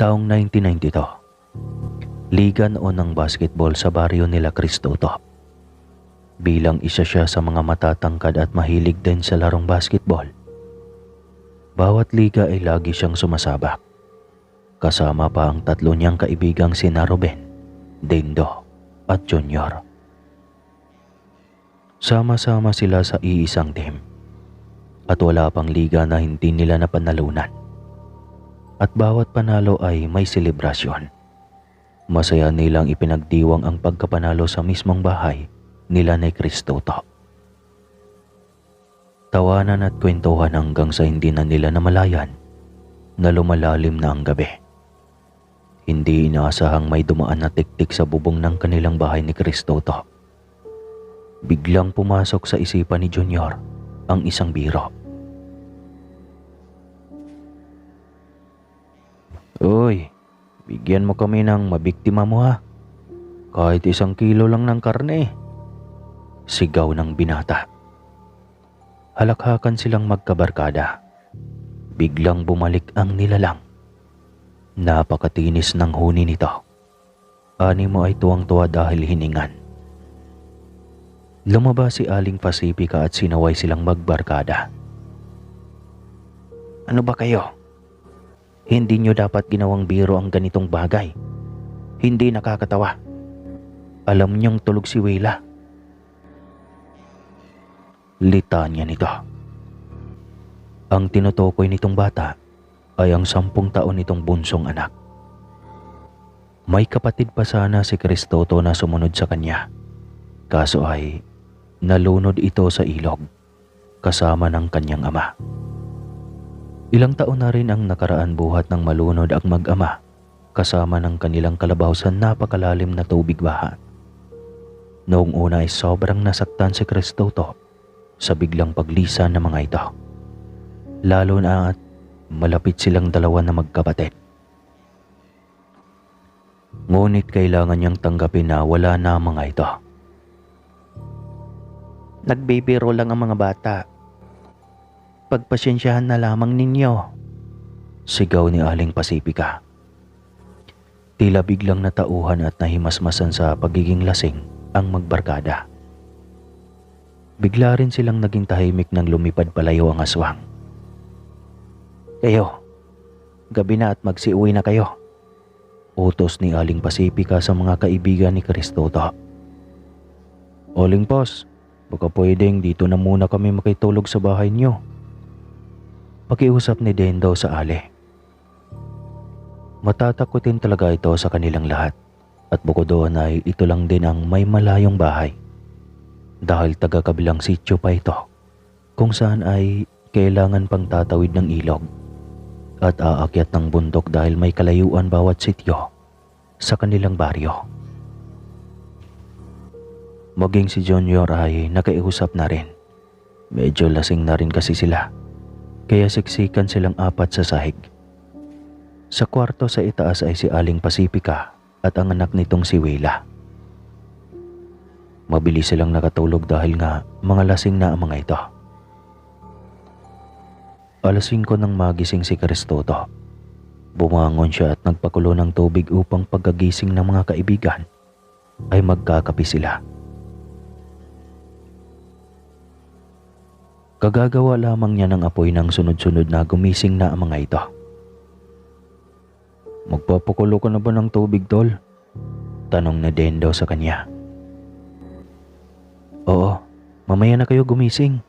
Taong 1992, liga noon ng basketball sa baryo nila Cristoto. Bilang isa siya sa mga matatangkad at mahilig din sa larong basketball, bawat liga ay lagi siyang sumasabak. Kasama pa ang tatlo niyang kaibigang sina Ruben, Dendo at Junior. Sama-sama sila sa iisang team at wala pang liga na hindi nila napanalunan. At bawat panalo ay may selebrasyon. Masaya nilang ipinagdiwang ang pagkapanalo sa mismong bahay nila ni Cristoto. Tawanan at kwentuhan hanggang sa hindi na nila namalayan na lumalalim na ang gabi. Hindi inaasahang may dumaan na tiktik sa bubong ng kanilang bahay ni Cristoto. Biglang pumasok sa isipan ni Junior ang isang biro. "Uy, bigyan mo kami ng mabiktima mo ha. Kahit 1 kilo lang ng karne." Sigaw ng binata. Halakhakan silang magkabarkada. Biglang bumalik ang nilalang. Napakatinis ng huni nito. Animo ay tuwang-tuwa dahil hiningan. Lumabas si Aling Pasipika at sinaway silang magbarkada. "Ano ba kayo? Hindi nyo dapat ginawang biro ang ganitong bagay. Hindi nakakatawa. Alam niyong tulog si Wela." Litanya nito. Ang tinutukoy nitong bata ay ang 10 taon nitong bunsong anak. May kapatid pa sana si Cristoto na sumunod sa kanya. Kaso ay nalunod ito sa ilog kasama ng kanyang ama. Ilang taon na rin ang nakaraan buhat ng malunod ang mag-ama kasama ng kanilang kalabaw sa napakalalim na tubig baha. Noong una ay sobrang nasaktan si Cristoto sa biglang paglisan ng mga ito. Lalo na at malapit silang dalawa na magkapatid. Ngunit kailangan niyang tanggapin na wala na ang mga ito. "Nagbibiro lang ang mga bata. Pagpasensyahan na lamang ninyo," sigaw ni Aling Pasipika. Tila biglang natauhan at nahimasmasan sa pagiging lasing ang magbarkada. Bigla rin silang naging tahimik nang lumipad palayo ang aswang. "Kayo, gabi na at magsiuwi na kayo," utos ni Aling Pasipika sa mga kaibigan ni Cristoto. "Aling Pas, baka pwedeng dito na muna kami makitulog sa bahay niyo," pakiusap ni Dendo sa Ale. Matatakutin talaga ito sa kanilang lahat at bukod doon ay ito lang din ang may malayong bahay. Dahil taga-kabilang sityo pa ito kung saan ay kailangan pang tatawid ng ilog at aakyat ng bundok dahil may kalayuan bawat sityo sa kanilang baryo. Maging si Junior ay nakiusap na rin. Medyo lasing na rin kasi sila, kaya siksikan silang apat sa sahig. Sa kwarto sa itaas ay si Aling Pasipika at ang anak nitong si Wela. Mabilis silang nakatulog dahil nga mga lasing na ang mga ito. 5:00 nang magising si Cristoto. Bumangon siya at nagpakulo ng tubig upang pagkagising ng mga kaibigan ay magkakape sila. Kagagawa lamang niya ng apoy ng sunod-sunod na gumising na ang mga ito. "Magpapakulo ka na ba ng tubig, tol?" tanong ni Dendo sa kanya. "Oo, mamaya na kayo gumising.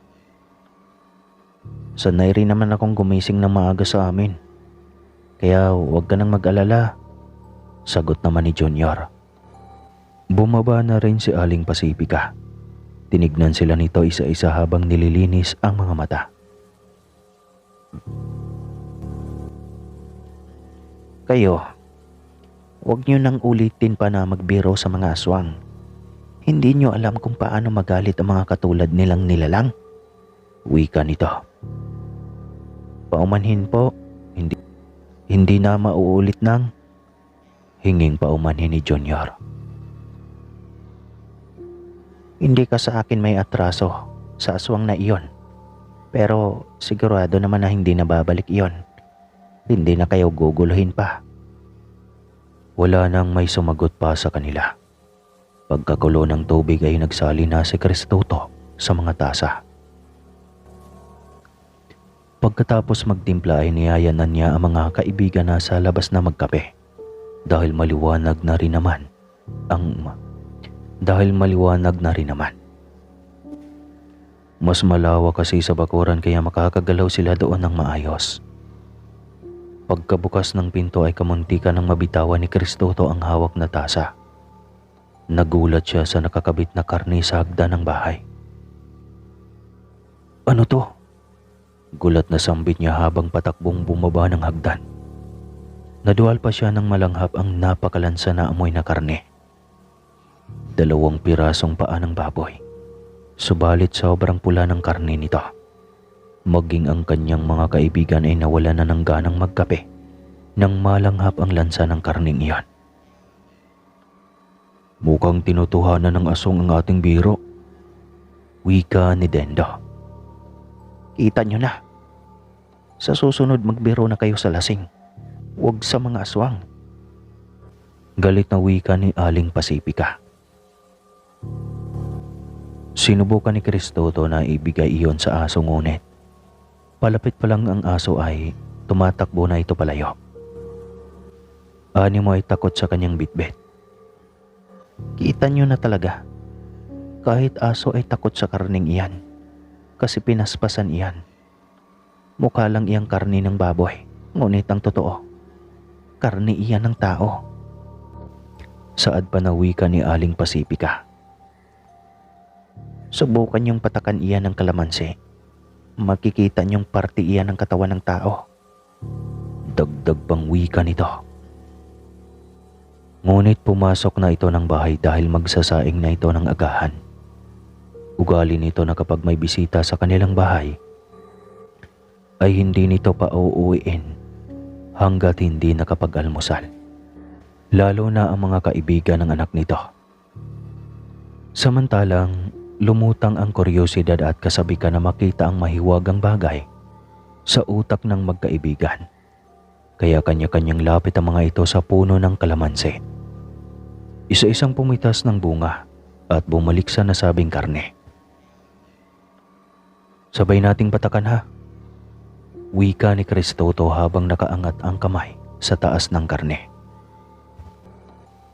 Sanay rin naman akong gumising ng maaga sa amin. Kaya huwag ka nang mag-alala," sagot naman ni Junior. Bumaba na rin si Aling Pasipika. Tinignan sila nito isa-isa habang nililinis ang mga mata. "Kayo, huwag niyo nang ulitin pa na magbiro sa mga aswang. Hindi niyo alam kung paano magalit ang mga katulad nilang nilalang," wika nito. "Paumanhin po, hindi na mauulit nang," hinging paumanhin ni Junior. "Hindi ka sa akin may atraso sa aswang na iyon. Pero sigurado naman na hindi na babalik iyon. Hindi na kayo guguluhin pa," Wala nang may sumagot pa sa kanila. Pagkakulo ng tubig ay nagsali na si Kristoto sa mga tasa. Pagkatapos magtimpla ay niyayanan niya ang mga kaibigan na sa labas na magkape dahil maliwanag na rin naman. Mas malawak kasi sa bakuran kaya makakagalaw sila doon ng maayos. Pagkabukas ng pinto ay kamuntikan ng mabitawan ni Kristoto ang hawak na tasa. Nagulat siya sa nakakabit na karne sa hagdan ng bahay. "Ano to?" Gulat na sambit niya habang patakbong bumaba ng hagdan. Nadual pa siya ng malanghap ang napakalansa na amoy na karne. 2 pirasong paa ng baboy. Subalit sobrang pula ng karne nito. Maging ang kanyang mga kaibigan ay nawala na ng ganang magkape nang malanghap ang lansa ng karning iyon. "Mukhang tinutuhanan ng asong ang ating biro," wika ni Dendo. "Kita nyo na. Sa susunod magbiro na kayo sa lasing. Huwag sa mga aswang." Galit na wika ni Aling Pasipika. Sinubukan ni Kristoto na ibigay iyon sa aso ngunit palapit pa lang ang aso ay tumatakbo na ito palayo. Animo ay takot sa kanyang bitbit. "Kita nyo na talaga. Kahit aso ay takot sa karning iyan kasi pinaspasan iyan. Mukha lang iyang karni ng baboy, ngunit ang totoo, karni iyan ng tao." Saad pa na wika ni Aling Pasipika. "Subukan niyong patakan iyan ng kalamansi. Makikita niyong parte iyan ng katawan ng tao." Dagdag pang wika nito. Ngunit pumasok na ito ng bahay dahil magsasaing na ito ng agahan. Ugali nito na kapag may bisita sa kanilang bahay, ay hindi nito pa uuwiin hanggat hindi nakapag-almusal. Lalo na ang mga kaibigan ng anak nito. Samantalang lumutang ang kuryosidad at kasabikan na makita ang mahiwagang bagay sa utak ng magkaibigan. Kaya kanya-kanyang lapit ang mga ito sa puno ng kalamansi. Isa-isang pumitas ng bunga at bumalik sa nasabing karne. "Sabay nating patakan ha," wika ni Kristoto habang nakaangat ang kamay sa taas ng karne.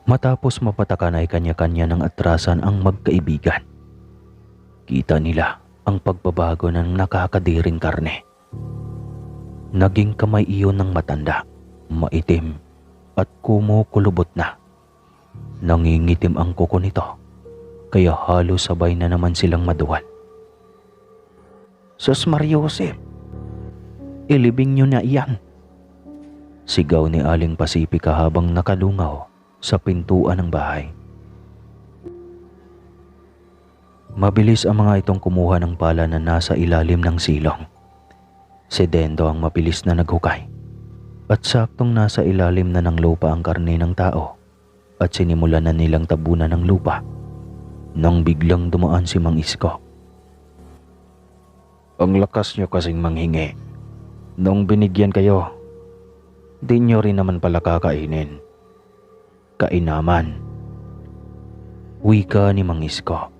Matapos mapatakan ay kanya-kanya ng atrasan ang magkaibigan. Kita nila ang pagbabago ng nakakadiring karne. Naging kamay iyon ng matanda, maitim at kumukulubot na. Nangingitim ang kuko nito, kaya halos sabay na naman silang maduwal. "Sus Mariosep, ilibing nyo na iyan!" Sigaw ni Aling Pasipika habang nakalungaw sa pintuan ng bahay. Mabilis ang mga itong kumuha ng pala na nasa ilalim ng silong. Si Dendo ang mabilis na naghukay at saktong nasa ilalim na ng lupa ang karne ng tao at sinimulan na nilang tabunan ng lupa nang biglang dumaan si Mang Isko. "Ang lakas nyo kasing manghingi. Nung binigyan kayo, di nyo rin naman pala kakainin. Kainaman," wika ni Mang Isko.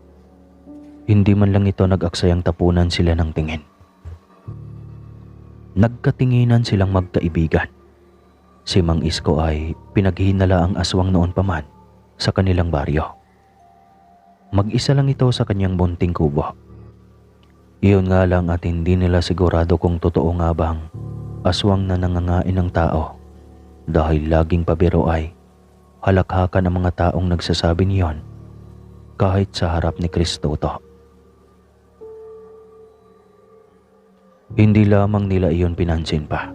Hindi man lang ito nag-aksayang tapunan sila ng tingin. Nagkatinginan silang magkaibigan. Si Mang Isko ay pinaghinala ang aswang noon pa man sa kanilang baryo. Mag-isa lang ito sa kanyang bunting kubo. Iyon nga lang at hindi nila sigurado kung totoo nga bang aswang na nangangain ng tao dahil laging pabiro ay halakhakan ang mga taong nagsasabi niyon kahit sa harap ni Kristoto. Hindi lamang nila iyon pinansin pa.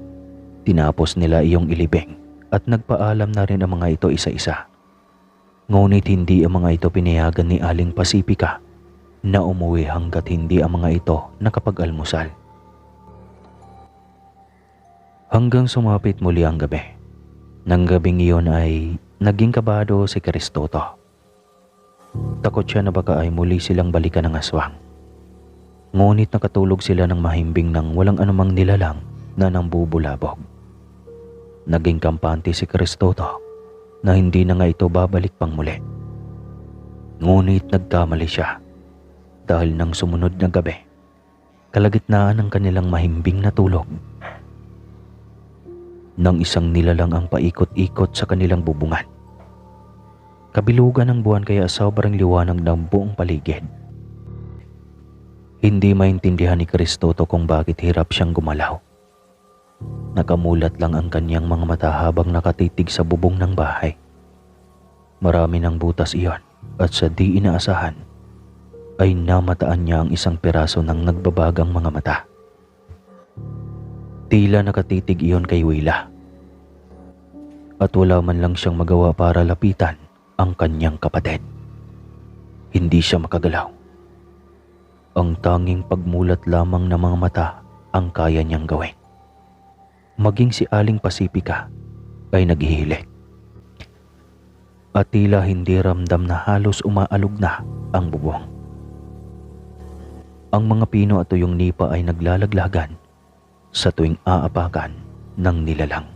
Tinapos nila iyong ilibing at nagpaalam na rin ang mga ito isa-isa. Ngunit hindi ang mga ito pinayagan ni Aling Pasipika na umuwi hanggat hindi ang mga ito nakapag-almusal. Hanggang sumapit muli ang gabi. Nang gabing iyon ay naging kabado si Kristoto. Takot siya na baka ay muli silang balikan ng aswang. Ngunit nakatulog sila ng mahimbing nang walang anumang nilalang na nambubulabog. Naging kampante si Kristoto na hindi na nga ito babalik pang muli. Ngunit nagkamali siya dahil nang sumunod na gabi, kalagitnaan ng kanilang mahimbing na tulog, nang isang nilalang ang paikot-ikot sa kanilang bubungan. Kabilugan ng buwan kaya sobrang liwanag ng buong paligid. Hindi maintindihan ni Kristoto kung bakit hirap siyang gumalaw. Nakamulat lang ang kanyang mga mata habang nakatitig sa bubong ng bahay. Marami ng butas iyon at sa di inaasahan ay namataan niya ang isang piraso ng nagbabagang mga mata. Tila nakatitig iyon kay Willa. At wala man lang siyang magawa para lapitan ang kanyang kapatid. Hindi siya makagalaw. Ang tanging pagmulat lamang ng mga mata ang kaya niyang gawin. Maging si Aling Pasipika ay naghihilik. At tila hindi ramdam na halos umaalog na ang bubong. Ang mga pino at tuyong nipa ay naglalaglagan sa tuwing aapakan ng nilalang.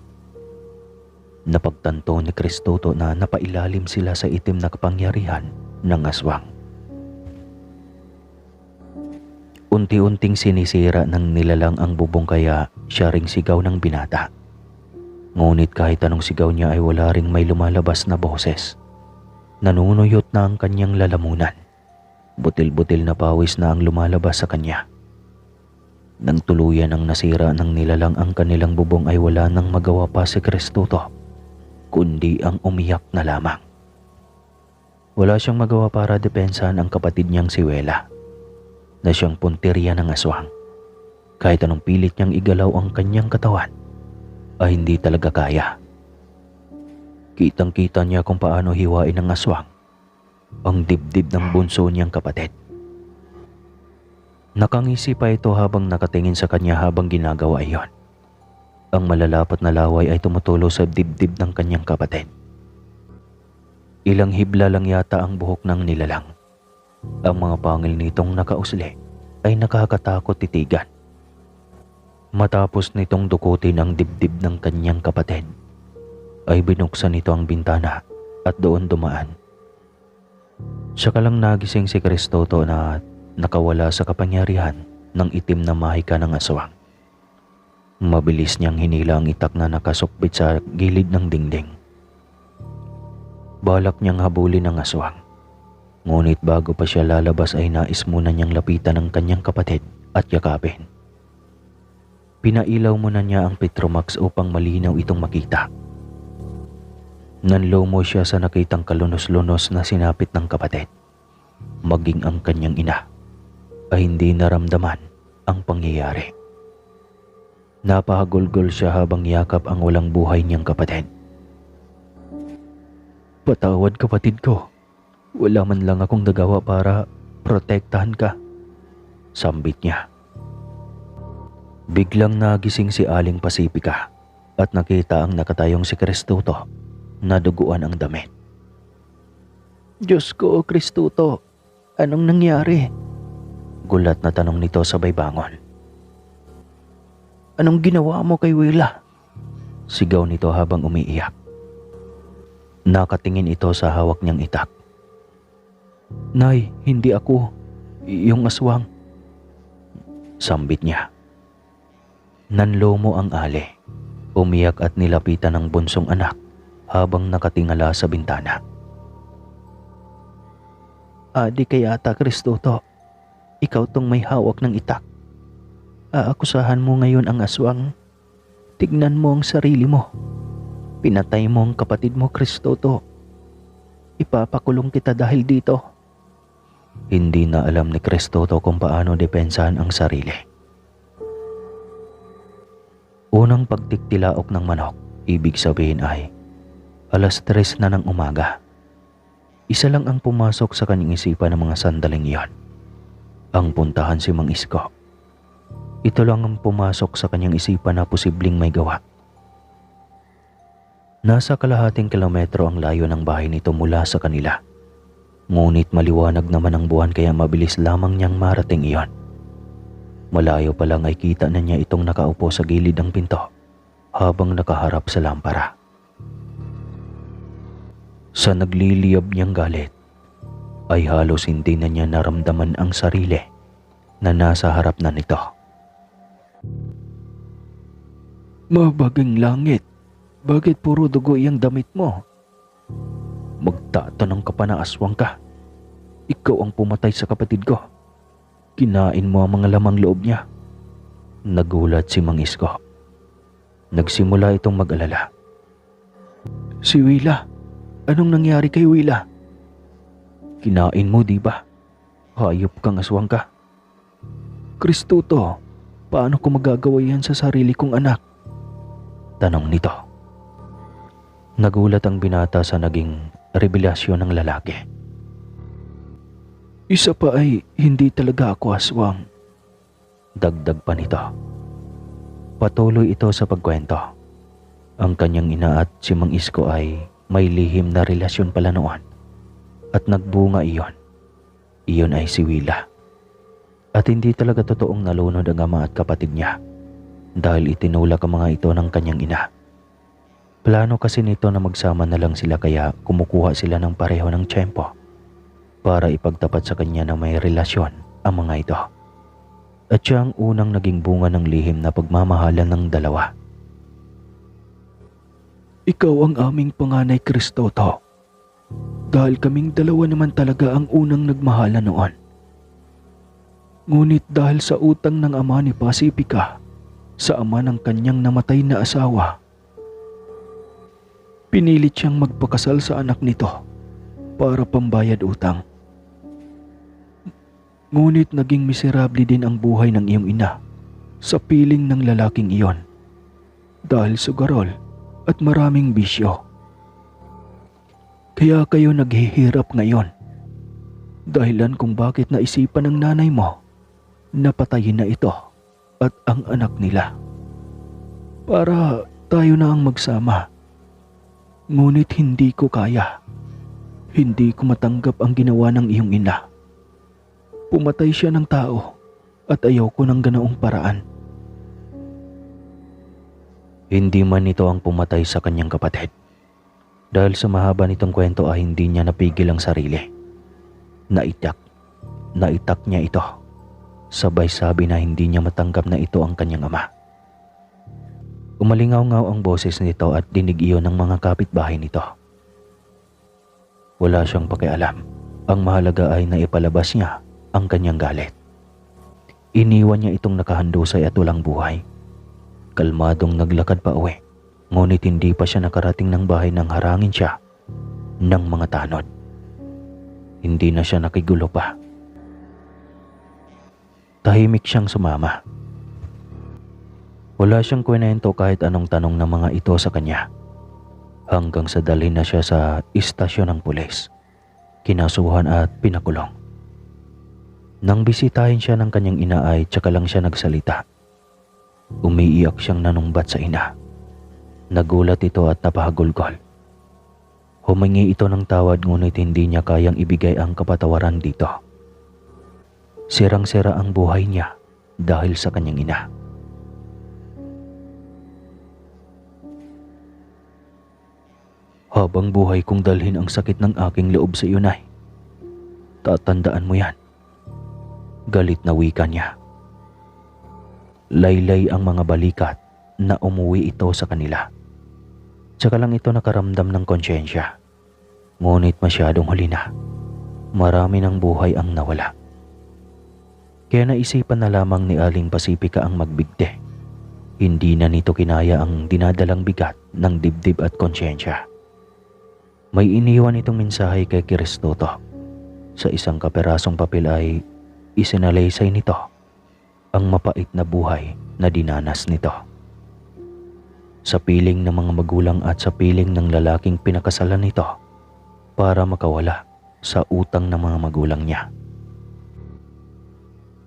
Napagtanto ni Kristoto na napailalim sila sa itim na kapangyarihan ng aswang. Unti-unting sinisira ng nilalang ang bubong kaya siya ring sigaw ng binata. Ngunit kahit anong sigaw niya ay wala ring may lumalabas na boses. Nanunuyot na ang kanyang lalamunan. Butil-butil na pawis na ang lumalabas sa kanya. Nang tuluyan ang nasira ng nilalang ang kanilang bubong ay wala nang magawa pa si Kristoto, kundi ang umiyak na lamang. Wala siyang magawa para depensahan ang kapatid niyang si Wela, na siyang punteriya ng aswang. Kahit anong pilit niyang igalaw ang kanyang katawan, ay hindi talaga kaya. Kitang-kita niya kung paano hiwain ng aswang ang dibdib ng bunso niyang kapatid. Nakangisi pa ito habang nakatingin sa kanya habang ginagawa iyon. Ang malalapat na laway ay tumutulo sa dibdib ng kanyang kapatid. Ilang hibla lang yata ang buhok ng nilalang. Ang mga pangil nitong nakausli ay nakakatakot titigan. Matapos nitong dukutin ang dibdib ng kanyang kapatid, ay binuksan nito ang bintana at doon dumaan. Saka lang nagising si Kristoto na nakawala sa kapangyarihan ng itim na mahika ng aswang. Mabilis niyang hinila ang itak na nakasukbit sa gilid ng dingding. Balak niyang habulin ang aswang. Ngunit bago pa siya lalabas ay nais muna niyang lapitan ang kanyang kapatid at yakapin. Pinailaw muna niya ang Petromax upang malinaw itong makita. Nanlomo siya sa nakitang kalunos-lunos na sinapit ng kapatid. Maging ang kanyang ina ay hindi naramdaman ang pangyayari. Napahagulgol siya habang yakap ang walang buhay niyang kapatid. "Patawad kapatid ko. Wala man lang akong nagawa para protektahan ka," sambit niya. Biglang nagising si Aling Pasipika at nakita ang nakatayong si Kristoto na duguan ang damit. "Diyos ko, Kristoto, anong nangyari?" Gulat na tanong nito sabay bangon. "Anong ginawa mo kay Willa?" sigaw nito habang umiiyak. Nakatingin ito sa hawak niyang itak. "Nay, hindi ako. Yung aswang," sambit niya. Nanlomo ang ali. Umiyak at nilapitan ng bunsong anak habang nakatingala sa bintana. "Adi kay ata, Kristoto. Ikaw tong may hawak ng itak. Aakusahan mo ngayon ang aswang. Tignan mo ang sarili mo. Pinatay mo ang kapatid mo, Kristoto. Ipapakulong kita dahil dito." Hindi na alam ni Kristoto kung paano depensahan ang sarili. Unang pagtiktilaok ng manok, ibig sabihin ay 3:00 na ng umaga. Isa lang ang pumasok sa kanyang isipan ng mga sandaling iyon. Ang puntahan si Mang Isko. Ito lang ang pumasok sa kanyang isipan na posibleng may gawa. Nasa kalahating kilometro ang layo ng bahay nito mula sa kanila. Ngunit maliwanag naman ang buwan kaya mabilis lamang niyang marating iyon. Malayo pa lang ay kita na niya itong nakaupo sa gilid ng pinto habang nakaharap sa lampara. Sa nagliliyab niyang galit, ay halos hindi na niya naramdaman ang sarili na nasa harap na nito. Mabagang langit, bakit puro dugo iyang damit mo? Magtatanong ka pa na aswang ka. Ikaw ang pumatay sa kapatid ko. Kinain mo ang mga lamang loob niya. Nagulat si Mang Isko. Nagsimula itong mag-alala. Si Willa, anong nangyari kay Willa? Kinain mo, di ba? Hayop kang aswang ka. Kristuto, paano ko magagawa yan sa sarili kong anak? Tanong nito. Nagulat ang binata sa naging revelasyon ng lalaki. Isa pa ay hindi talaga ako aswang. Dagdag pa nito. Patuloy ito sa pagkwento. Ang kanyang ina at si Mang Isko ay may lihim na relasyon pala noon. At nagbunga iyon. Iyon ay si Willa. At hindi talaga totoong nalunod ang ama at kapatid niya dahil itinulak ang mga ito ng kanyang ina. Plano kasi nito na magsama na lang sila kaya kumukuha sila ng pareho ng tiyempo para ipagtapat sa kanya na may relasyon ang mga ito. At siya ang unang naging bunga ng lihim na pagmamahalan ng dalawa. Ikaw ang aming panganay, Kristoto. Dahil kaming dalawa naman talaga ang unang nagmahalan noon. Ngunit dahil sa utang ng ama ni Pacifica sa ama ng kanyang namatay na asawa, pinilit siyang magpakasal sa anak nito para pambayad utang. Ngunit naging miserable din ang buhay ng iyong ina sa piling ng lalaking iyon dahil sugarol at maraming bisyo. Kaya kayo naghihirap ngayon. Dahilan kung bakit naisipan ng nanay mo na patayin na ito at ang anak nila. Para tayo na ang magsama. Ngunit hindi ko kaya. Hindi ko matanggap ang ginawa ng iyong ina. Pumatay siya ng tao at ayaw ko ng ganoong paraan. Hindi man ito ang pumatay sa kanyang kapatid. Dahil sa mahaba nitong kwento ay hindi niya napigil ang sarili. Naitak niya ito. Sabay sabi na hindi niya matanggap na ito ang kanyang ama. Umalingaw-ngaw ang boses nito at dinig iyon ng mga kapitbahay nito. Wala siyang pakialam. Ang mahalaga ay naipalabas niya ang kanyang galit. Iniwan niya itong nakahandusay at walang buhay. Kalmadong naglakad pa uwi. Ngunit hindi pa siya nakarating ng bahay nang harangin siya ng mga tanod. Hindi na siya nakigulo pa. Tahimik siyang sumama. Wala siyang kwento kahit anong tanong ng mga ito sa kanya. Hanggang sa dalhin na siya sa istasyon ng pulis. Kinasuhan at pinakulong. Nang bisitahin siya ng kanyang ina ay tsaka lang siya nagsalita. Umiiyak siyang nanumbat sa ina. Nagulat ito at napahagulgol. Humingi ito ng tawad ngunit hindi niya kayang ibigay ang kapatawaran dito. Sirang-sira ang buhay niya dahil sa kanyang ina. Habang buhay kong dalhin ang sakit ng aking loob sa iyo, Nay. Tatandaan mo yan. Galit na wika niya. Laylay ang mga balikat na umuwi ito sa kanila. Tsaka lang ito nakaramdam ng konsyensya. Ngunit masyadong huli na. Marami ng buhay ang nawala. Kaya naisipan na lamang ni Aling Pacifica ang magbigti. Hindi na nito kinaya ang dinadalang bigat ng dibdib at konsyensya. May iniwan itong mensahe kay Kristoto. Sa isang kaperasong papel ay isinalaysay nito ang mapait na buhay na dinanas nito. Sa piling ng mga magulang at sa piling ng lalaking pinakasalan nito para makawala sa utang ng mga magulang niya.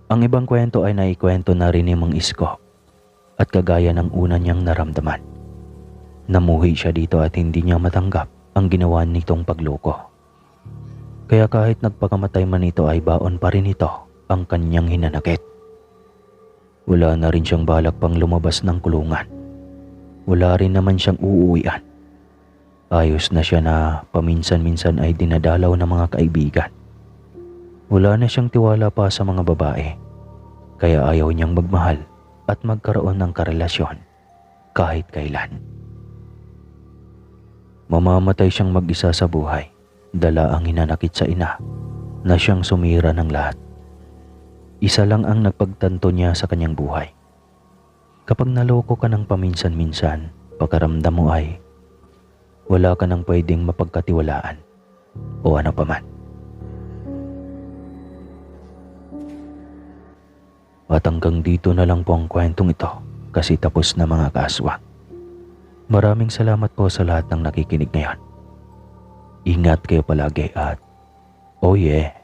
Ang ibang kwento ay naikwento na rin ni Mang Isko at kagaya ng una niyang naramdaman. Namuhi siya dito at hindi niya matanggap ang ginawa nitong pagloko. Kaya kahit nagpakamatay man ito ay baon pa rin ito ang kanyang hinanakit. Wala na rin siyang balak pang lumabas ng kulungan. Wala rin naman siyang uuwian. Ayos na siya na paminsan-minsan ay dinadalaw ng mga kaibigan. Wala na siyang tiwala pa sa mga babae, kaya ayaw niyang magmahal at magkaroon ng karelasyon kahit kailan. Mamamatay siyang mag-isa sa buhay, dala ang hinanakit sa ina na siyang sumira ng lahat. Isa lang ang nagpagtanto niya sa kanyang buhay. Kapag naloko ka ng paminsan-minsan, pagkaramdam mo ay wala ka nang pwedeng mapagkatiwalaan o ano paman. At hanggang dito na lang po ang kwentong ito kasi tapos na mga kaaswang. Maraming salamat po sa lahat ng nakikinig ngayon. Ingat kayo palagi at oh yeah!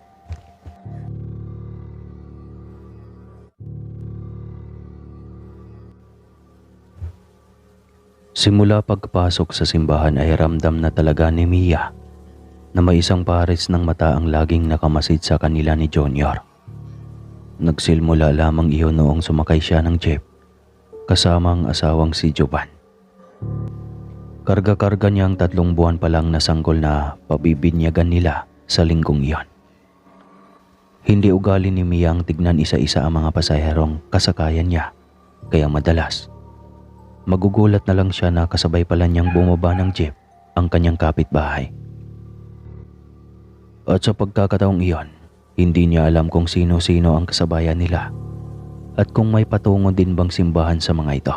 Simula pagpasok sa simbahan ay ramdam na talaga ni Mia na may isang pares ng mata ang laging nakamasid sa kanila ni Junior. Nagsimula lamang iyon noong sumakay siya ng jeep kasama ang asawang si Jovan. Karga-karga niya ang 3 buwan pa lang na sanggol na pabibinyagan nila sa linggong iyon. Hindi ugali ni Mia ang tignan isa-isa ang mga pasaherong kasakayan niya, kaya madalas magugulat na lang siya na kasabay pala niyang bumaba ng jeep ang kanyang kapitbahay. At sa pagkakataong iyon, hindi niya alam kung sino-sino ang kasabayan nila at kung may patungo din bang simbahan sa mga ito.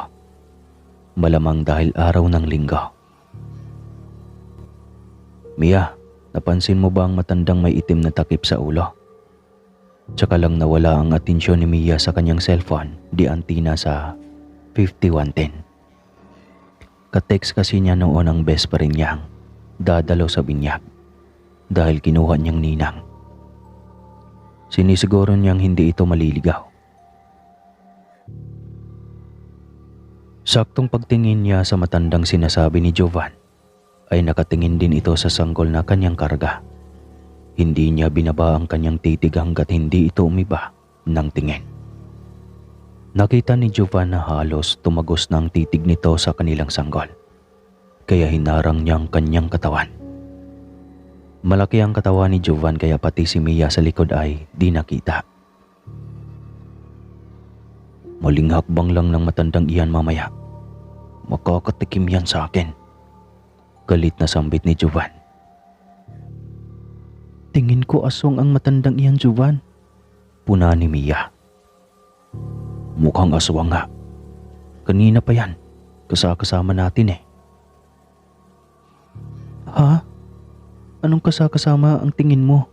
Malamang dahil araw ng linggo. Mia, napansin mo ba ang matandang may itim na takip sa ulo? Tsaka lang nawala ang atensyon ni Mia sa kanyang cellphone di antina sa 5110. Ka-text kasi niya noon ang best friend niyang dadalaw sa binyag dahil kinuha niyang ninang. Sinisiguro niyang hindi ito maliligaw. Saktong pagtingin niya sa matandang sinasabi ni Jovan ay nakatingin din ito sa sanggol na kanyang karga. Hindi niya binaba ang kanyang titig hanggat hindi ito umiba ng tingin. Nakita ni Jovan na halos tumagos na ang titig nito sa kanilang sanggol, kaya hinarang niya ang kanyang katawan. Malaki ang katawan ni Jovan kaya pati si Mia sa likod ay di nakita. Muling hakbang lang ng matandang iyan mamaya. Makakatikim yan sa akin. Galit na sambit ni Jovan. Tingin ko aswang ang matandang iyan, Jovan. Puna ni Mia. Mukhang aswang nga. Kanina pa yan. Kasama natin eh. Ha? Anong kasama ang tingin mo?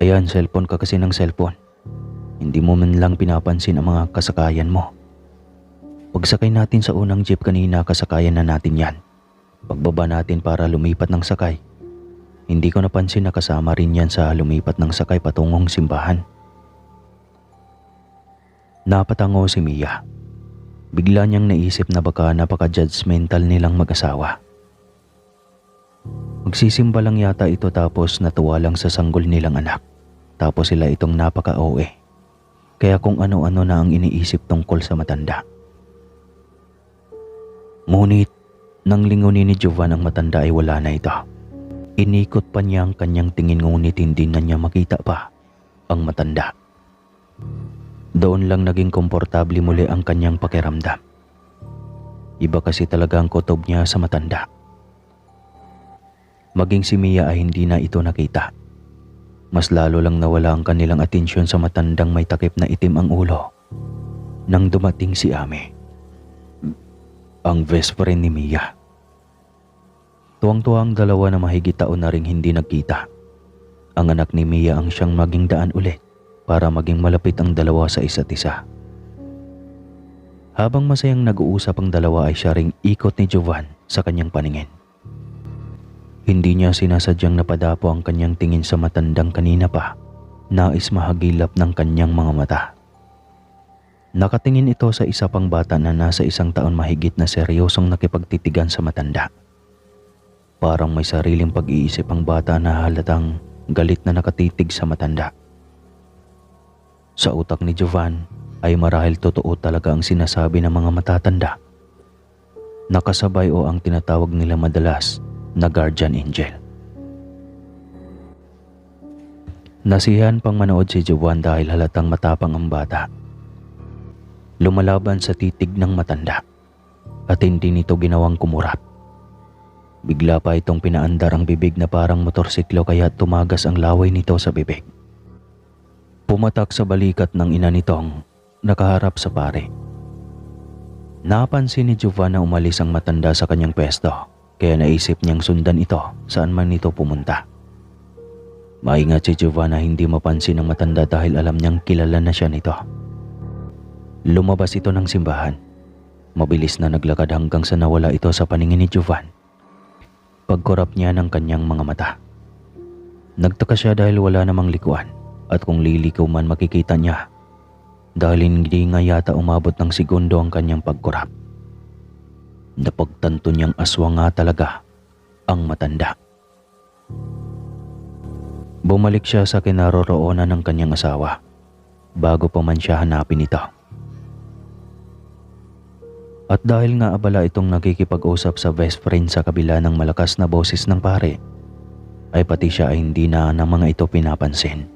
Ayan, cellphone ka kasi ng cellphone. Hindi mo man lang pinapansin ang mga kasakayan mo. Pagsakay natin sa unang jeep kanina, kasakayan na natin yan. Pagbaba natin para lumipat ng sakay, hindi ko napansin na kasama rin yan sa lumipat ng sakay patungong simbahan. Napatango si Mia. Bigla niyang naisip na baka napaka-judgmental nilang mag-asawa. Magsisimba lang yata ito tapos natuwa lang sa sanggol nilang anak. Tapos sila itong napaka-OA. Kaya kung ano-ano na ang iniisip tungkol sa matanda. Ngunit, nang lingunin ni Jovan ang matanda ay wala na ito. Inikot pa niya ang kanyang tingin ngunit hindi na niya makita pa ang matanda. Doon lang naging komportable muli ang kanyang pakiramdam. Iba kasi talaga ang kutob niya sa matanda. Maging si Mia ay hindi na ito nakita. Mas lalo lang nawala ang kanilang atensyon sa matandang may takip na itim ang ulo nang dumating si Ame, ang best friend ni Mia. Tuwang-tuwa ang dalawa na mahigit taon na ring hindi nagkita. Ang anak ni Mia ang siyang maging daan ulit para maging malapit ang dalawa sa isa't isa. Habang masayang nag-uusap ang dalawa ay siya ring ikot ni Jovan sa kanyang paningin. Hindi niya sinasadyang napadapo ang kanyang tingin sa matandang kanina pa, nais mahagilap ng kanyang mga mata. Nakatingin ito sa isa pang bata na nasa 1 taon mahigit na seryosong nakipagtitigan sa matanda. Parang may sariling pag-iisip ang bata na halatang galit na nakatitig sa matanda. Sa utak ni Jovan ay marahil totoo talaga ang sinasabi ng mga matatanda. nakasabay o ang tinatawag nila madalas na guardian angel. Nasiyahan pang manood si Jovan dahil halatang matapang ang bata. Lumalaban sa titig ng matanda at hindi nito ginawang kumurap. Bigla pa itong pinaandar ang bibig na parang motorsiklo kaya tumagas ang laway nito sa bibig. Pumatak sa balikat ng ina nitong nakaharap sa pare. Napansin ni Jovan na umalis ang matanda sa kanyang pwesto kaya naisip niyang sundan ito saan man ito pumunta. Maingat si Jovan na hindi mapansin ng matanda dahil alam niyang kilala na siya nito. Lumabas ito ng simbahan. Mabilis na naglakad hanggang sa nawala ito sa paningin ni Jovan. Pagkurap niya ng kanyang mga mata. Nagtaka siya dahil wala namang likuan at kung lilikaw man makikita niya dahil hindi nga yata umabot ng segundo ang kanyang pagkurap. Napagtanto niyang aswang nga talaga ang matanda. Bumalik siya sa kinaroroonan ng kanyang asawa bago pa man siya hanapin ito. At dahil nga abala itong nakikipag-usap sa best friend sa kabila ng malakas na boses ng pare, ay pati siya ay hindi na ng mga ito pinapansin.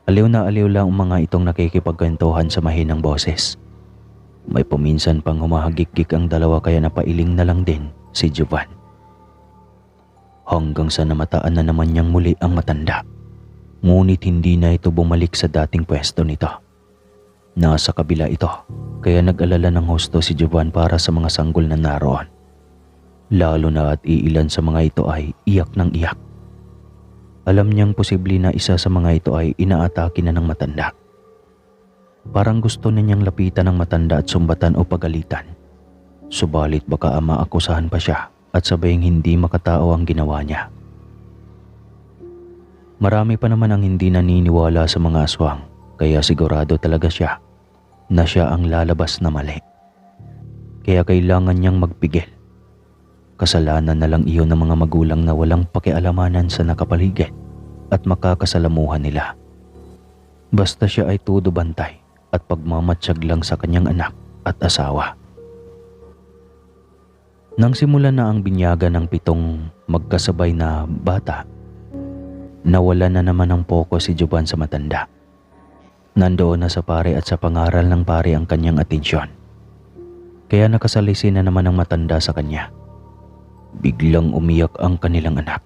Aliw na aliw lang ang mga itong nakikipagkwentuhan sa mahinang boses. May paminsan pang humahagik-gik ang dalawa kaya napailing na lang din si Jovan. Hanggang sa namataan na naman niyang muli ang matanda. Ngunit hindi na ito bumalik sa dating pwesto nito. Nasa kabila ito, kaya nag-alala ng husto si Jovan para sa mga sanggol na naroon. Lalo na at iilan sa mga ito ay iyak ng iyak. Alam niyang posible na isa sa mga ito ay inaatake na ng matanda. Parang gusto na niyang lapitan ng matanda at sumbatan o pagalitan. Subalit baka maakusahan pa siya at sabayang hindi makatao ang ginawa niya. Marami pa naman ang hindi naniniwala sa mga aswang. Kaya sigurado talaga siya na siya ang lalabas na mali. Kaya kailangan niyang magpigil. Kasalanan na lang iyon ng mga magulang na walang pakialamanan sa nakapaligid at makakasalamuhan nila. Basta siya ay todo bantay at pagmamatsyag lang sa kanyang anak at asawa. Nang simulan na ang binyagan ng 7 magkasabay na bata, nawala na naman ng pokus si Jovan sa matanda. Nandoon na sa pare at sa pangaral ng pare ang kanyang atensyon. Kaya nakasalisi na naman ang matanda sa kanya. Biglang umiyak ang kanilang anak.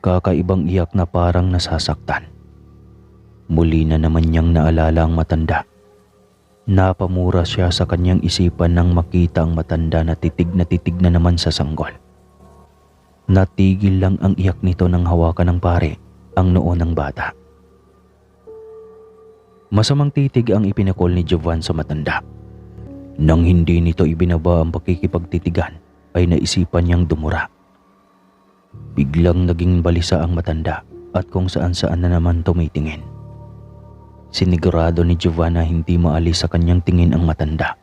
Kakaibang iyak na parang nasasaktan. Muli na naman niyang naalala ang matanda. Napamura siya sa kanyang isipan nang makita ang matanda na titig na naman sa sanggol. Natigil lang ang iyak nito nang hawakan ng pare ang noo ng bata. Masamang titig ang ipinakol ni Jovan sa matanda. Nang hindi nito ibinaba ang pakikipagtitigan, ay naisipan niyang dumura. Biglang naging balisa ang matanda at kung saan-saan na naman tumitingin. Sinigurado ni Jovan na hindi maalis sa kanyang tingin ang matanda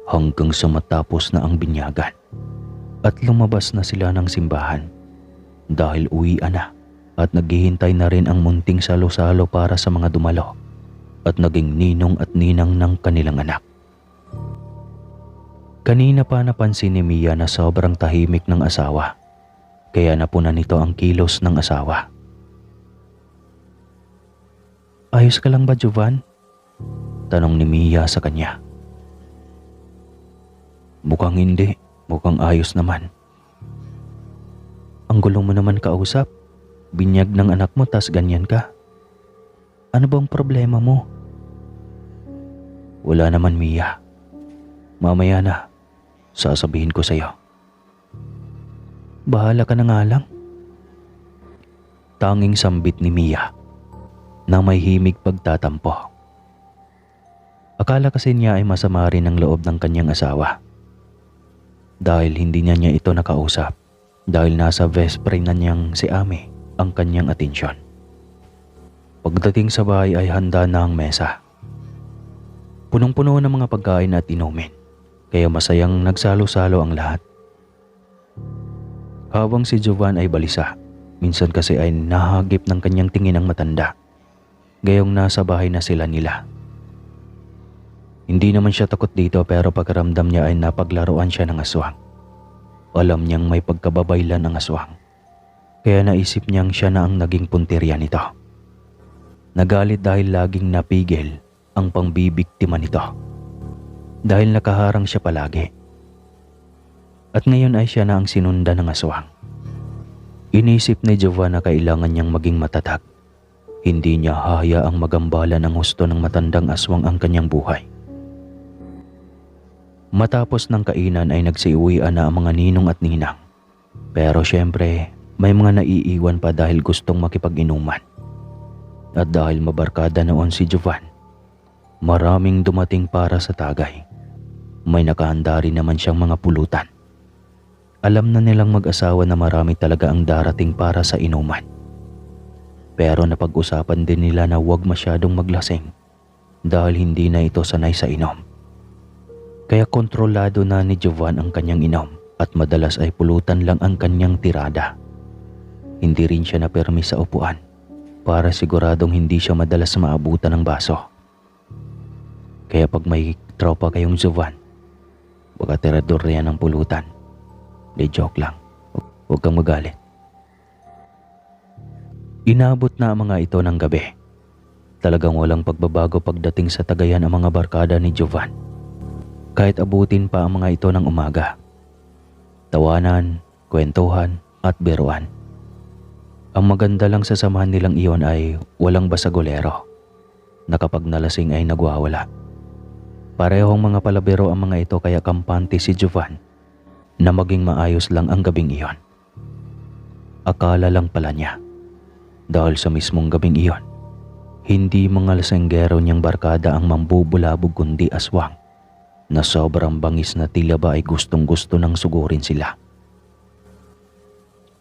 hanggang sa matapos na ang binyagan at lumabas na sila ng simbahan dahil uwian na at naghihintay na rin ang munting salo-salo para sa mga dumalo at naging ninong at ninang ng kanilang anak. Kanina pa napansin ni Mia na sobrang tahimik ng asawa, kaya napunan nito ang kilos ng asawa. "Ayos ka lang ba, Jovan?" tanong ni Mia sa kanya. "Mukhang hindi, mukhang ayos naman." "Ang gulo mo naman kausap, binyag ng anak mo tas ganyan ka. Ano bang problema mo?" "Wala naman, Mia. Mamaya na, sasabihin ko sa'yo." "Bahala ka na nga lang." Tanging sambit ni Mia na may himig pagtatampo. Akala kasi niya ay masama rin ang loob ng kanyang asawa. Dahil hindi niya ito nakausap dahil nasa best friend na niyang si Ami ang kanyang atensyon. Pagdating sa bahay ay handa na ang mesa. Punong-puno ng mga pagkain at inumin, kaya masayang nagsalo-salo ang lahat. Habang si Jovan ay balisa, minsan kasi ay nahagip ng kanyang tingin ang matanda, gayong nasa bahay na sila nila. Hindi naman siya takot dito pero pakiramdam niya ay napaglaruan siya ng aswang. Alam niyang may pagkababaylan ang aswang. Kaya naisip niyang siya na ang naging punteriya nito. Nagalit dahil laging napigil ang pangbibiktima nito. Dahil nakaharang siya palagi. At ngayon ay siya na ang sinundan ng aswang. Inisip ni Jovan na kailangan niyang maging matatag. Hindi niya hahayaang magambala ng husto ng matandang aswang ang kanyang buhay. Matapos ng kainan ay nagsiuwian na ang mga ninong at ninang. Pero syempre, may mga naiiwan pa dahil gustong makipag-inuman. At dahil mabarkada noon si Jovan, maraming dumating para sa tagay. May nakahanda rin naman siyang mga pulutan. Alam na nilang mag-asawa na marami talaga ang darating para sa inuman. Pero napag-usapan din nila na huwag masyadong maglasing dahil hindi na ito sanay sa inom. Kaya kontrolado na ni Jovan ang kanyang inom at madalas ay pulutan lang ang kanyang tirada. Hindi rin siya napermi sa upuan para siguradong hindi siya madalas maabutan ng baso. Kaya pag may tropa kayong Jovan, baka tirador yan ng pulutan. Di joke lang. Huwag kang magalit. Inabot na ang mga ito ng gabi. Talagang walang pagbabago pagdating sa tagayan ang mga barkada ni Jovan. Kahit abutin pa ang mga ito ng umaga. Tawanan, kwentuhan at biruan. Ang maganda lang sa samahan nilang iyon ay walang basagolero na kapag nalasing ay nagwawala. Parehong mga palabiro ang mga ito kaya kampante si Jovan na maging maayos lang ang gabing iyon. Akala lang pala niya dahil sa mismong gabing iyon, hindi mga lasenggero niyang barkada ang mambubulabog kundi aswang na sobrang bangis na tila ba ay gustong-gusto nang sugurin sila.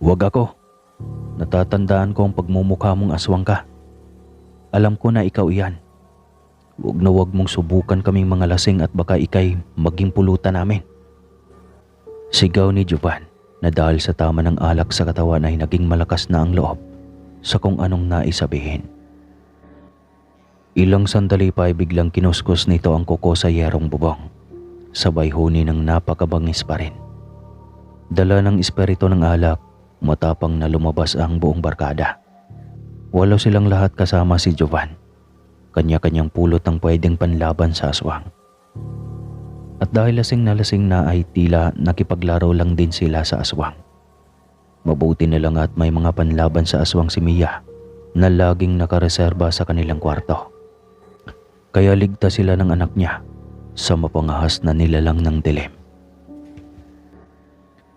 Huwag ako. Natatandaan ko ang pagmumukha mong aswang ka. Alam ko na ikaw iyan. Huwag na huwag mong subukan kaming mga lasing at baka ikay maging pulutan namin. Sigaw ni Jovan na dahil sa tama ng alak sa katawan ay naging malakas na ang loob sa kung anong naisabihin. Ilang sandali pa ay biglang kinuskus nito ang kuko sa yerong bubong. Sabay huni ng napakabangis pa rin. Dala ng espiritu ng alak, matapang na lumabas ang buong barkada. 8 silang lahat kasama si Jovan. Kanya-kanyang pulot ang pwedeng panlaban sa aswang. At dahil lasing na ay tila nakipaglaro lang din sila sa aswang. Mabuti na lang at may mga panlaban sa aswang si Mia na laging nakareserba sa kanilang kwarto. Kaya ligtas sila ng anak niya sa mapangahas na nilalang ng dilim.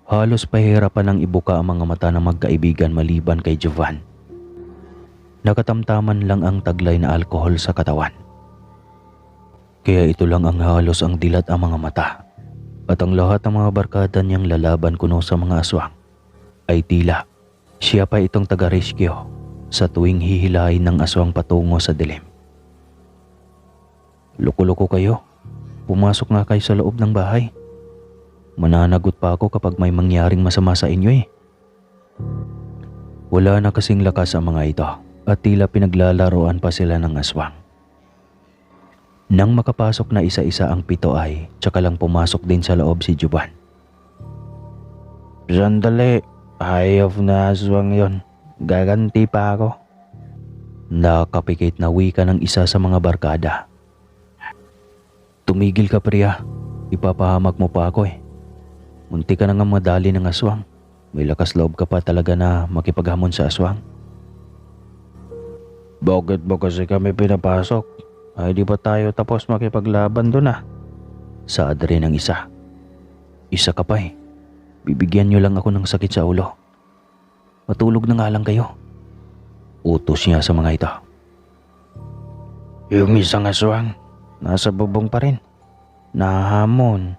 Halos pahirapan ng ibuka ang mga mata ng magkaibigan maliban kay Jovan. Nakatamtaman lang ang taglay na alkohol sa katawan. Kaya ito lang ang halos ang dilat ang mga mata. At ang lahat ng mga barkada niyang lalaban kuno sa mga aswang ay tila siya pa itong taga-rescue sa tuwing hihilahin ng aswang patungo sa dilim. Loko-loko kayo. Pumasok nga kayo sa loob ng bahay. Mananagot pa ako kapag may mangyaring masama sa inyo eh. Wala na kasing lakas ang mga ito at tila pinaglalaroan pa sila ng aswang. Nang makapasok na isa-isa ang 7 ay tsaka lang pumasok din sa loob si Jovan. Sandali, hayop na aswang yon. Gaganti pa ako. Nakapikit na wika ng isa sa mga barkada. Tumigil ka priya, ipapahamak mo pa ako eh. Munti ka na nga madali ng aswang. May lakas loob ka pa talaga na makipaghamon sa aswang. Bakit ba kasi kami pinapasok? Ay di ba tayo tapos makipaglaban doon ah? Saad rin ng isa. Isa ka pa eh. Bibigyan niyo lang ako ng sakit sa ulo. Matulog na nga lang kayo. Utos niya sa mga ito. Yung isang aswang, nasa bubong pa rin. Nahamon.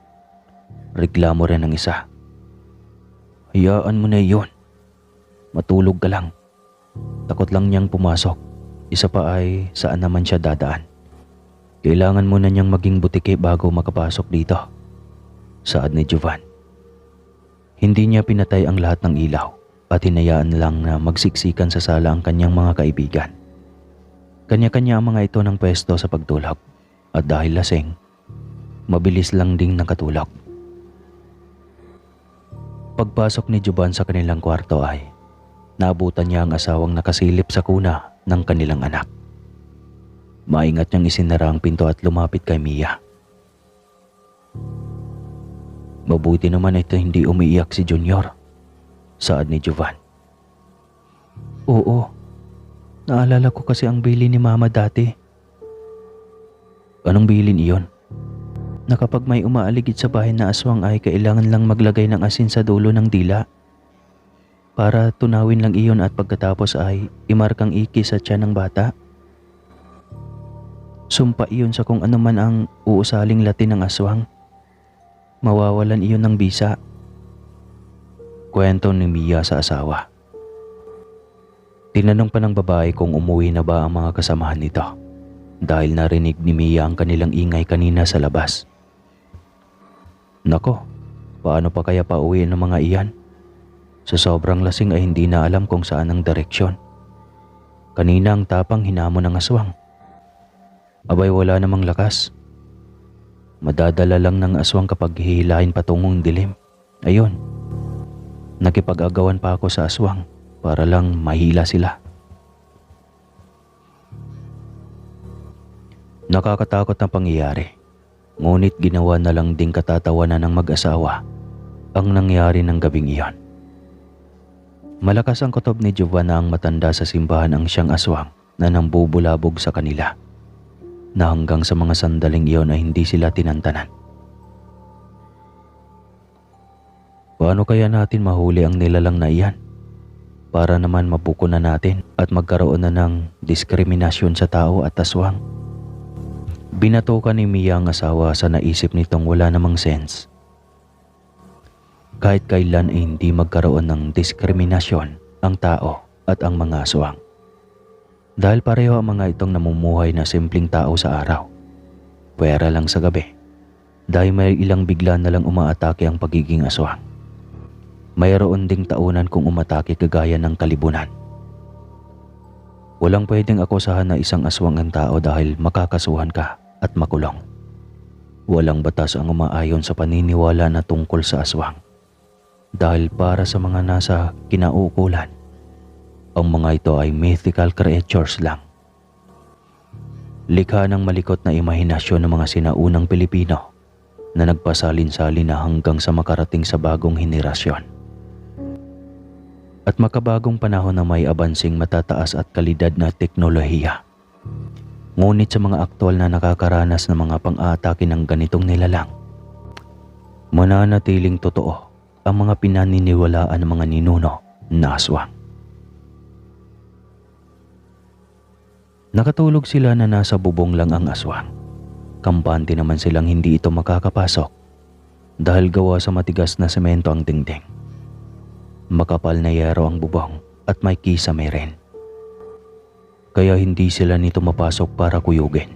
Reklamo rin ng isa. Hayaan mo na yun. Matulog ka lang. Takot lang niyang pumasok. Isa pa ay saan naman siya dadaan. Kailangan mo na niyang maging butike bago makapasok dito. Saad ni Jovan. Hindi niya pinatay ang lahat ng ilaw at hinayaan lang na magsiksikan sa sala ang kanyang mga kaibigan. Kanya-kanya ang mga ito ng pwesto sa pagtulog at dahil lasing Mabilis lang ding nakatulog. Pagpasok ni Jovan sa kanilang kwarto ay naabutan niya ang asawang nakasilip sa kuna ng kanilang anak. Maingat niyang isinara ang pinto at lumapit kay Mia. Mabuti naman ito hindi umiiyak si Junior, saad ni Jovan. Oo, naalala ko kasi ang bilin ni Mama dati. Anong bilin iyon? Na kapag may umaaligid sa bahay na aswang ay kailangan lang maglagay ng asin sa dulo ng dila para tunawin lang iyon at pagkatapos ay imarkang iki sa tiyan ng bata. Sumpa iyon sa kung ano man ang uusaling latin ng aswang. Mawawalan iyon ng bisa. Kwento ni Mia sa asawa. Tinanong pa ng babae kung umuwi na ba ang mga kasamahan nito dahil narinig ni Mia ang kanilang ingay kanina sa labas. Nako, paano pa kaya pauwi ng mga iyan? Sa sobrang lasing ay hindi na alam kung saan ang direksyon. Kanina ang tapang hinamon ng aswang. Abay wala namang lakas. Madadala lang ng aswang kapag hihilahin patungong dilim. Ayun, nakipag-agawan pa ako sa aswang para lang mahila sila. Nakakatakot na pangyayari. Ngunit ginawa na lang ding katatawanan ng mag-asawa ang nangyari ng gabing iyon. Malakas ang kutob ni Jovan na ang matanda sa simbahan ang siyang aswang na nambubulabog sa kanila, na hanggang sa mga sandaling iyon ay hindi sila tinantanan. Paano kaya natin mahuli ang nilalang na iyan? Para naman mabuko na natin at magkaroon na ng diskriminasyon sa tao at aswang. Binatukan ni Mia ang asawa sa naisip nitong wala namang sense. Kahit kailan ay hindi magkaroon ng diskriminasyon ang tao at ang mga aswang. Dahil pareho ang mga itong namumuhay na simpleng tao sa araw. Pwera lang sa gabi. Dahil may ilang bigla na lang umaatake ang pagiging aswang. Mayroon ding taunan kung umatake kagaya ng kalibunan. Walang pwedeng akusahan na isang aswang ang tao dahil makakasuhan ka at makulong. Walang batas ang umaayon sa paniniwala na tungkol sa aswang. Dahil para sa mga nasa kinauukulan, ang mga ito ay mythical creatures lang. Likha ng malikot na imahinasyon ng mga sinaunang Pilipino na nagpasalin-salin na hanggang sa makarating sa bagong henerasyon. At makabagong panahon na may abansing matataas at kalidad na teknolohiya. Ngunit sa mga aktwal na nakakaranas ng mga pang-aatake ng ganitong nilalang, mananatiling totoo ang mga pinaniniwalaan ng mga ninuno na aswang. Nakatulog sila na nasa bubong lang ang aswang. Kampante naman silang hindi ito makakapasok dahil gawa sa matigas na semento ang dingding. Makapal na yero ang bubong at may kisame rin. Kaya hindi sila nito mapasok para kuyugin.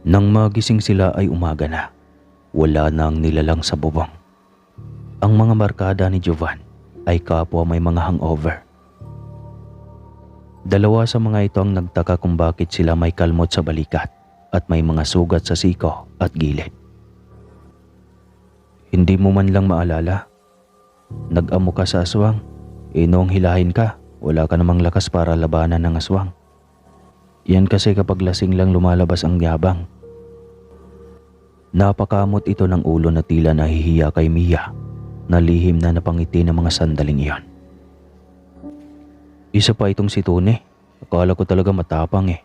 Nang magising sila ay umaga na. Wala na ang nilalang sa bubong. Ang mga barkada ni Jovan ay kapwa may mga hangover. Dalawa sa mga ito ang nagtaka kung bakit sila may kalmot sa balikat at may mga sugat sa siko at gilid. Hindi mo man lang maalala? Nag-amo ka sa aswang, noong hilahin ka, wala ka namang lakas para labanan ng aswang. Yan kasi kapag lasing lang lumalabas ang yabang. Napakamot ito ng ulo na tila nahihiya kay Mia na lihim na napangiti ng mga sandaling iyon. Isa pa itong si Tune. Akala ko talaga matapang eh.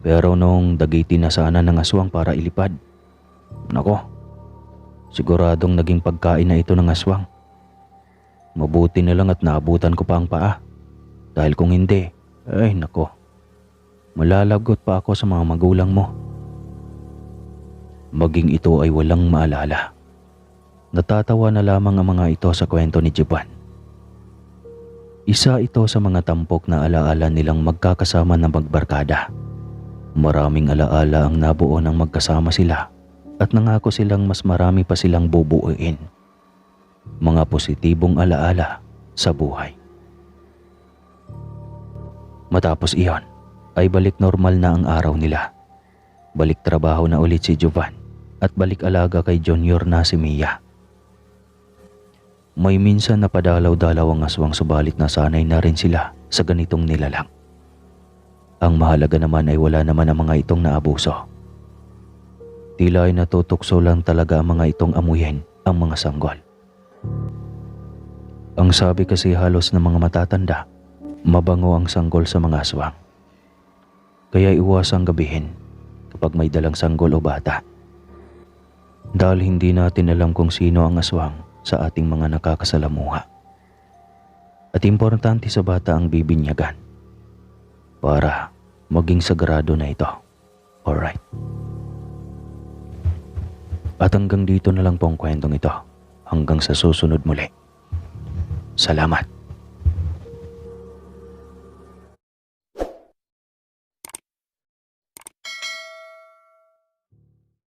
Pero nung dagitin na sana ng aswang para ilipad. Nako, siguradong naging pagkain na ito ng aswang. Mabuti na lang at naabutan ko pa ang paa. Dahil kung hindi, ay nako, malalagot pa ako sa mga magulang mo. Maging ito ay walang maalala. Natatawa na lamang ang mga ito sa kwento ni Jovan. Isa ito sa mga tampok na alaala nilang magkakasama na magbarkada. Maraming alaala ang nabuo nang magkasama sila at nangako silang mas marami pa silang bubuuin. Mga positibong alaala sa buhay. Matapos iyon, ay balik normal na ang araw nila. Balik trabaho na ulit si Jovan at balik-alaga kay Junior na si Mia. May minsan na padalaw-dalaw ang aswang subalit nasanay na rin sila sa ganitong nilalang. Ang mahalaga naman ay wala naman ang mga itong naabuso. Tila ay natutukso lang talaga ang mga itong amuyin ang mga sanggol. Ang sabi kasi halos ng mga matatanda, mabango ang sanggol sa mga aswang. Kaya iwasang gabihin kapag may dalang sanggol o bata. Dahil hindi natin alam kung sino ang aswang sa ating mga nakakasalamuha. At importante sa bata ang bibinyagan para maging sagrado na ito. Alright. At hanggang dito na lang po ang kwentong ito. Hanggang sa susunod muli. Salamat.